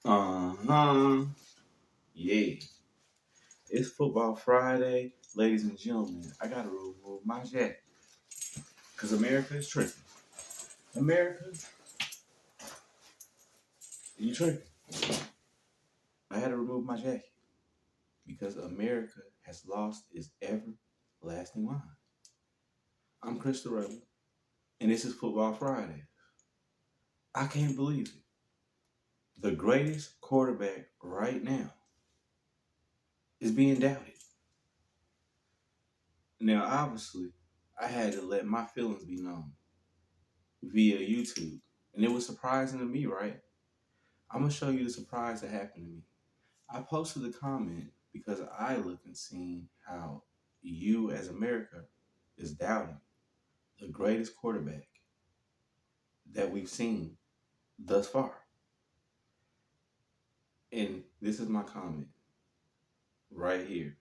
Uh-huh. Yeah. It's Football Friday, ladies and gentlemen. I gotta remove my jacket. Because America is tripping. America, you tripping. I had to remove my jacket. Because America has lost its everlasting mind. I'm Chris the Rebel, and this is Football Friday. I can't believe it. The greatest quarterback right now is being doubted. Now, obviously, I had to let my feelings be known via YouTube. And it was surprising to me, right? I'm going to show you the surprise that happened to me. I posted a comment because I looked and seen how you, as America, is doubting the greatest quarterback that we've seen thus far. And this is my comment right here.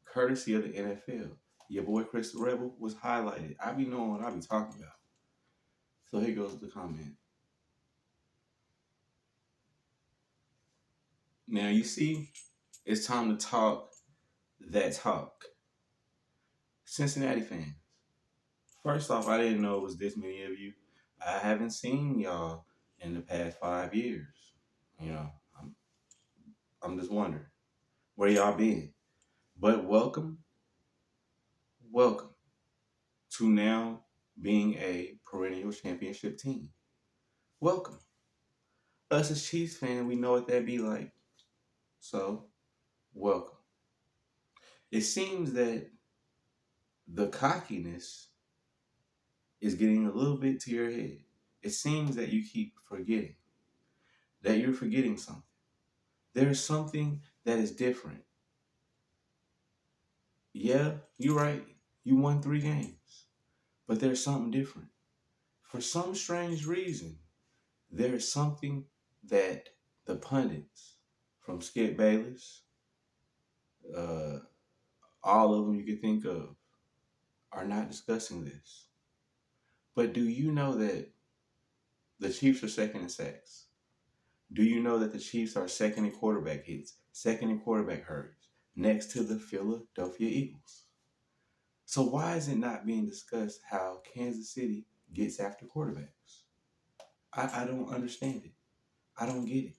Courtesy of the NFL. Your boy Chris the Rebel was highlighted. I be knowing what I be talking about. So here goes the comment. Now you see, it's time to talk that talk. Cincinnati fans. First off, I didn't know it was this many of you. I haven't seen y'all in the past 5 years. You know, I'm, I'm just wondering where y'all been. But welcome to now being a perennial championship team. Welcome. Us as Chiefs fans, we know what that be like. So, welcome. It seems that the cockiness is getting a little bit to your head. It seems that you keep forgetting that you're forgetting something. There is something that is different. Yeah, you're right. You won 3 games, but there's something different. For some strange reason, there is something that the pundits, from Skip Bayless, uh, all of them you can think of, are not discussing this. But do you know that the Chiefs are second in sacks? Do you know that the Chiefs are second in quarterback hits, second in quarterback hurries, next to the Philadelphia Eagles? So why is it not being discussed how Kansas City gets after quarterbacks? I don't understand it. I don't get it.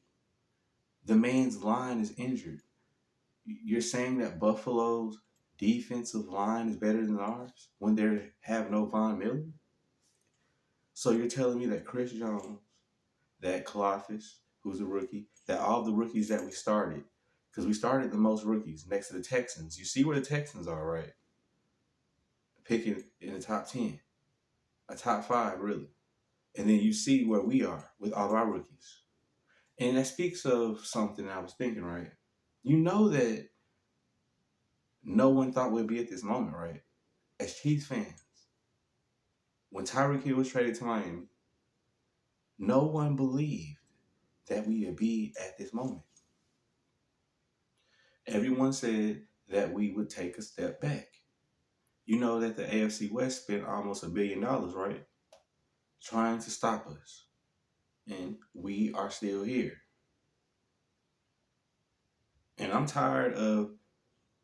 The man's line is injured. You're saying that Buffalo's defensive line is better than ours when they have no Von Miller? So you're telling me that Chris Jones, that Kalafis, who's a rookie, that all the rookies that we started, because we started the most rookies next to the Texans. You see where the Texans are, right? Picking in the top 10, a top 5, really. And then you see where we are with all of our rookies. And that speaks of something I was thinking, right? You know that no one thought we'd be at this moment, right? As Chiefs fans, when Tyreek Hill was traded to Miami, no one believed that we would be at this moment. Everyone said that we would take a step back. You know that the AFC West spent almost $1 billion, right? Trying to stop us. And we are still here. And I'm tired of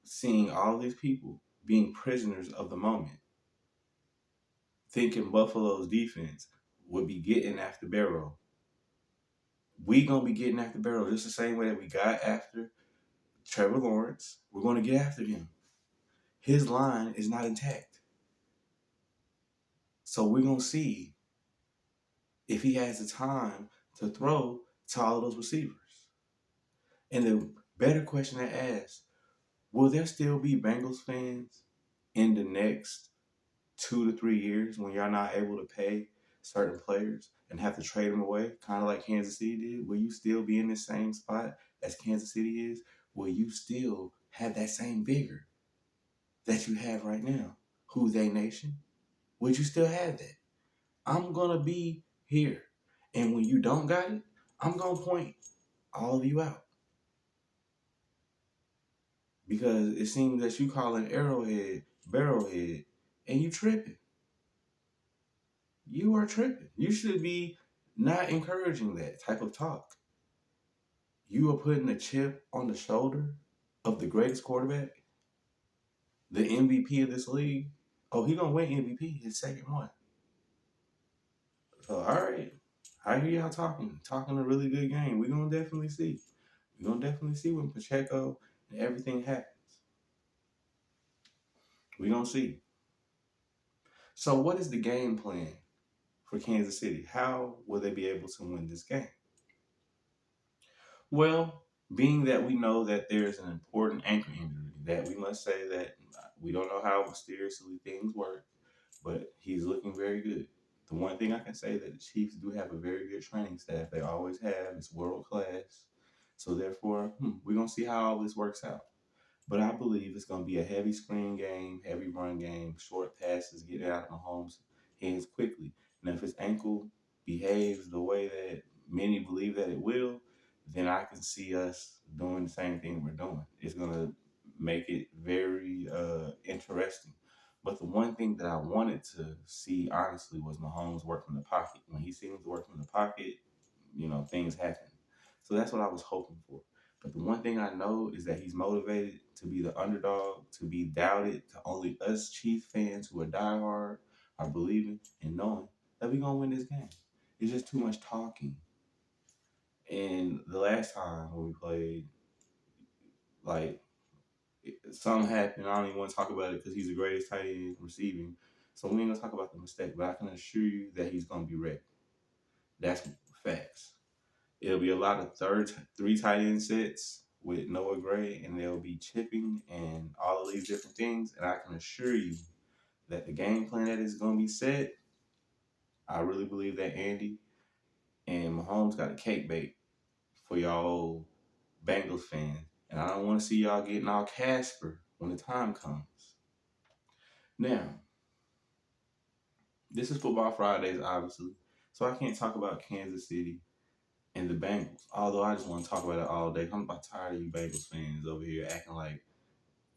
seeing all these people being prisoners of the moment, thinking Buffalo's defense would be getting after Barrow. We gonna be getting after Barrow just the same way that we got after Trevor Lawrence. We're gonna get after him. His line is not intact. So we're gonna see if he has the time to throw to all of those receivers. And the better question to ask, will there still be Bengals fans in the next 2 to 3 years when y'all not able to pay certain players and have to trade them away, kind of like Kansas City did? Will you still be in the same spot as Kansas City is? Will you still have that same vigor that you have right now? Who's They Nation? Would you still have that? I'm going to be here. And when you don't got it, I'm going to point all of you out. Because it seems that you calling Arrowhead Burrowhead and you tripping. You are tripping. You should be not encouraging that type of talk. You are putting a chip on the shoulder of the greatest quarterback, the MVP of this league. Oh, he gonna win MVP his second one. So all right, I hear y'all talking a really good game. We're gonna definitely see. We're gonna definitely see when Pacheco and everything happens. We're gonna see. So what is the game plan for Kansas City? How will they be able to win this game? Well, being that we know that there's an important ankle injury, that we must say that we don't know how mysteriously things work, but he's looking very good. The one thing I can say that the Chiefs do have a very good training staff. They always have. It's world class. So therefore, we're gonna see how all this works out. But I believe it's going to be a heavy screen game, heavy run game, short passes, get it out of Mahomes' hands quickly. And if his ankle behaves the way that many believe that it will, then I can see us doing the same thing we're doing. It's going to make it very interesting. But the one thing that I wanted to see, honestly, was Mahomes work from the pocket. When he seems to work from the pocket, things happen. So that's what I was hoping for. But the one thing I know is that he's motivated to be the underdog, to be doubted, to only us Chief fans who are diehard are believing and knowing that we're going to win this game. It's just too much talking. And the last time when we played, like, something happened. I don't even want to talk about it because he's the greatest tight end receiving. So we ain't going to talk about the mistake, but I can assure you that he's going to be ready. That's facts. It'll be a lot of three tight end sets with Noah Gray, and they'll be chipping and all of these different things. And I can assure you that the game plan that is going to be set, I really believe that Andy and Mahomes got a cake bait for y'all old Bengals fans. And I don't want to see y'all getting all Casper when the time comes. Now, this is Football Fridays, obviously, so I can't talk about Kansas City and the Bengals. Although I just want to talk about it all day. I'm about tired of you Bengals fans over here acting like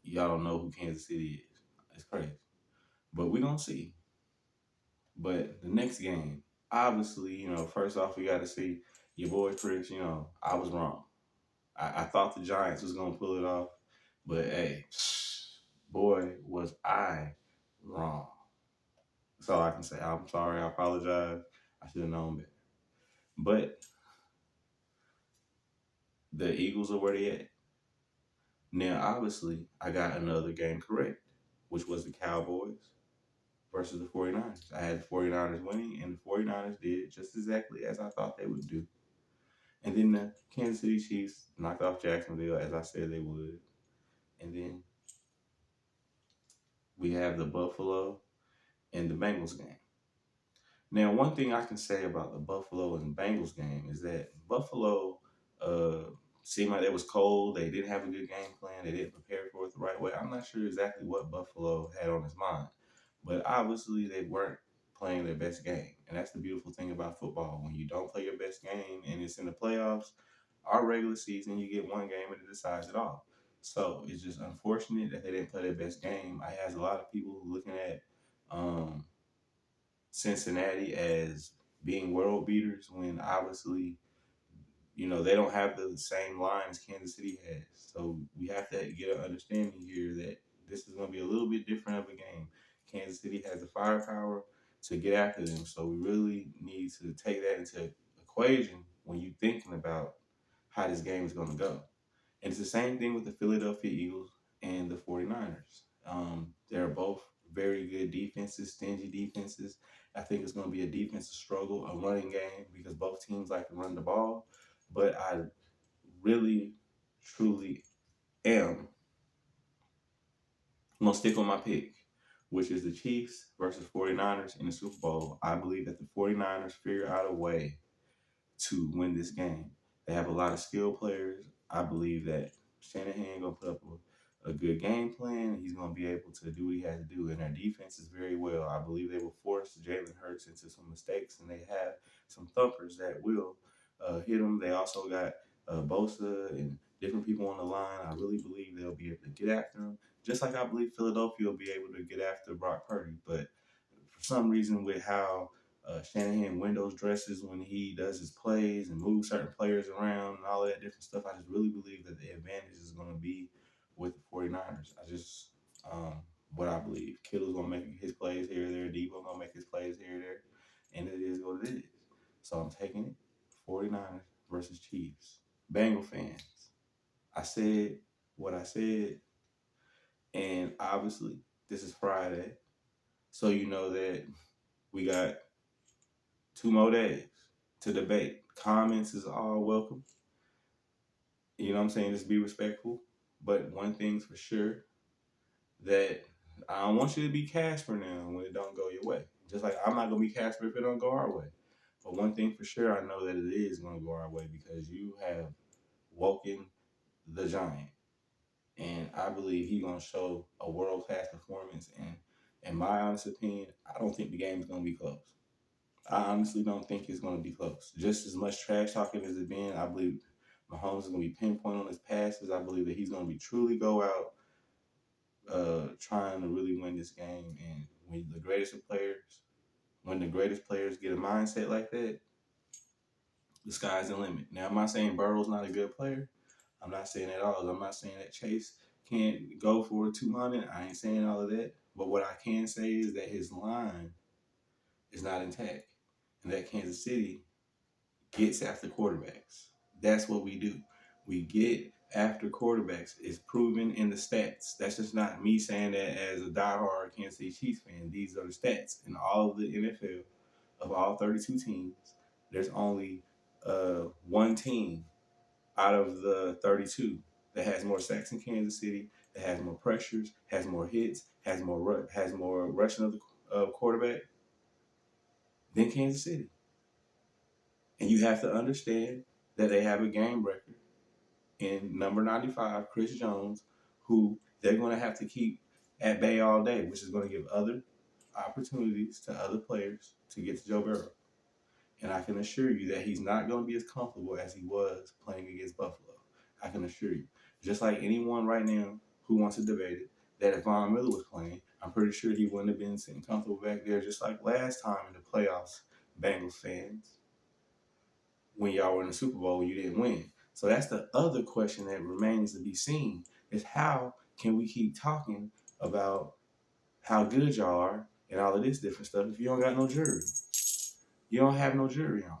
y'all don't know who Kansas City is. It's crazy. But we're going to see. But the next game, obviously, first off, we got to see your boy Chris. I was wrong. I thought the Giants was going to pull it off. But hey, boy, was I wrong. That's all I can say. I'm sorry. I apologize. I should have known better. But the Eagles are where they at. Now, obviously, I got another game correct, which was the Cowboys versus the 49ers. I had the 49ers winning, and the 49ers did just exactly as I thought they would do. And then the Kansas City Chiefs knocked off Jacksonville, as I said they would. And then we have the Buffalo and the Bengals game. Now, one thing I can say about the Buffalo and Bengals game is that Buffalo seemed like it was cold. They didn't have a good game plan. They didn't prepare for it the right way. I'm not sure exactly what Buffalo had on his mind. But obviously, they weren't playing their best game. And that's the beautiful thing about football. When you don't play your best game and it's in the playoffs, our regular season, you get one game and it decides it all. So it's just unfortunate that they didn't play their best game. I has a lot of people looking at Cincinnati as being world beaters when obviously, they don't have the same line as Kansas City has. So we have to get an understanding here that this is going to be a little bit different of a game. Kansas City has the firepower to get after them. So we really need to take that into equation when you're thinking about how this game is going to go. And it's the same thing with the Philadelphia Eagles and the 49ers. They're both very good defenses, stingy defenses. I think it's going to be a defensive struggle, a running game, because both teams like to run the ball. But I really, truly am going to stick on my pick, which is the Chiefs versus 49ers in the Super Bowl. I believe that the 49ers figure out a way to win this game. They have a lot of skilled players. I believe that Shanahan gonna put up a good game plan. He's gonna be able to do what he has to do, and their defense is very well. I believe they will force Jalen Hurts into some mistakes, and they have some thumpers that will hit them. They also got Bosa and different people on the line. I really believe they'll be able to get after him, just like I believe Philadelphia will be able to get after Brock Purdy. But for some reason, with how Shanahan windows dresses when he does his plays and moves certain players around and all of that different stuff. I just really believe that the advantage is going to be with the 49ers. I just, what I believe. Kittle's going to make his plays here or there. Debo going to make his plays here or there. And it is what it is. So I'm taking it 49ers versus Chiefs. Bengal fans, I said what I said. And obviously, this is Friday. So you know that we got 2 more days to debate. Comments is all welcome. You know what I'm saying? Just be respectful. But one thing's for sure, that I don't want you to be Casper now when it don't go your way. Just like I'm not gonna be Casper if it don't go our way. But one thing for sure, I know that it is gonna go our way because you have woken the giant. And I believe he's gonna show a world class performance. And in my honest opinion, I don't think the game is gonna be close. I honestly don't think it's going to be close. Just as much trash talking as it been, I believe Mahomes is going to be pinpoint on his passes. I believe that he's going to be truly go out trying to really win this game. And when the greatest players get a mindset like that, the sky's the limit. Now, I'm not saying Burrow's not a good player. I'm not saying at all. I'm not saying that Chase can't go for 200. I ain't saying all of that. But what I can say is that his line is not intact, and that Kansas City gets after quarterbacks. That's what we do. We get after quarterbacks. It's proven in the stats. That's just not me saying that as a diehard Kansas City Chiefs fan. These are the stats. In all of the NFL, of all 32 teams, there's only one team out of the 32 that has more sacks in Kansas City, that has more pressures, has more hits, has more rushing of the quarterback than Kansas City. And you have to understand that they have a game record in number 95, Chris Jones, who they're going to have to keep at bay all day, which is going to give other opportunities to other players to get to Joe Burrow. And I can assure you that he's not going to be as comfortable as he was playing against Buffalo. I can assure you. Just like anyone right now who wants to debate it, that if Von Miller was playing, I'm pretty sure he wouldn't have been sitting comfortable back there, just like last time in the playoffs, Bengals fans, when y'all were in the Super Bowl, you didn't win. So that's the other question that remains to be seen, is how can we keep talking about how good y'all are and all of this different stuff if you don't got no jury? You don't have no jury on.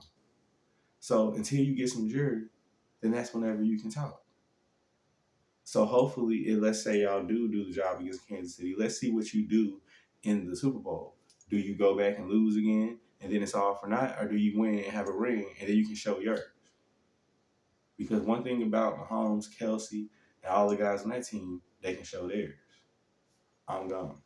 So until you get some jury, then that's whenever you can talk. So hopefully, let's say y'all do the job against Kansas City. Let's see what you do in the Super Bowl. Do you go back and lose again, and then it's all for naught, or do you win and have a ring, and then you can show yours? Because one thing about Mahomes, Kelsey, and all the guys on that team, they can show theirs. I'm gone.